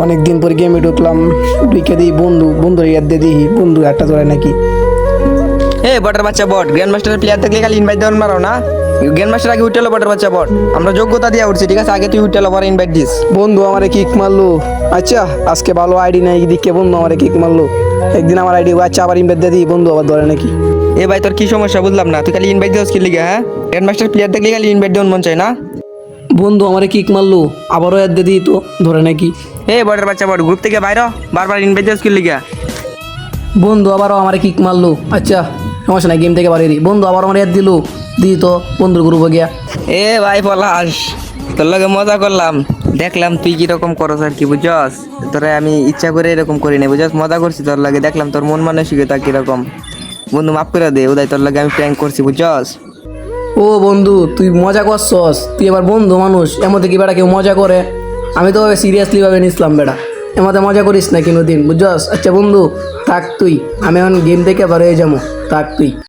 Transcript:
অনেকদিন পর গেমে ঢুকলাম, ঢুকে দিই বন্ধুর ইয়াদ দিয়ে দিই বন্ধু একটা ধরে নাকি। এ বটের বাচ্চা বট, গ্র্যান্ড মাস্টারের প্লেয়ার থাকলে খালি ইনভাইট দেওয়ার মারো না। গ্র্যান্ড মাস্টার আগে উঠে বটের বাচ্চা বট, আমরা যোগ্যতা দিয়ে উঠছি, ঠিক আছে? আগে তুই উঠে পরে ইনভাইট দিস। বন্ধু আমারে কিক মারলো। আচ্ছা আজকে ভালো আইডি নাই দিকে বন্ধু আমারে কিক মারলো। একদিন আমার আইডি আচ্ছা আবার ইনভাইট দিয়ে দিই বন্ধু আবার ধরে নাকি। এ ভাই তোর কি সমস্যা বুঝলাম না, তুই খালি ইনভাইট দিস কি লিগা? হ্যাঁ, গ্র্যান্ড মাস্টার প্লেয়ার থাকলে খালি ইনভাইট দেওয়ার মন চায় না। বন্ধু আমারে কিক মারলো, আবারও ইয়াদ দিয়ে দিই তো ধরে নাকি। এ বটের বাচ্চা বট, গ্রুপ থেকে বাইর হ, বারবার ইনভাইট দিস কি লিগা? বন্ধু আবারও আমারে কিক মারলো। আচ্ছা সমস্যা নাই, গেম থেকে বাড়িয়ে দিই। বন্ধু আবার আমার ইয়াদ দিল, দিই তো বন্ধুর গ্রুপে গিয়া। এ ভাই পলাশ, তোর লগে মজা করলাম, দেখলাম তুই কিরকম করস আর কি, বুঝছস? তোরা আমি ইচ্ছা করে এরকম করি না, বুঝছস? মজা করছি তোর লাগে, দেখলাম তোর মন মানসিকতা কিরকম। বন্ধু মাফ করে দে, উদয় তোর লাগে আমি প্র্যাঙ্ক করছি, বুঝছস? ও বন্ধু তুই মজা করছস, তুই আবার বন্ধু মানুষ, এমতে কি বেটা কেউ মজা করে? আমি তো সিরিয়াসলি ভাবে নিছিলাম বেটা, এমতে মজা করিস না কোনোদিন, বুঝছস? আচ্ছা বন্ধু থাক তুই, আমি এখন গেম থেকে বার হয়ে যাবো, থাক তুই।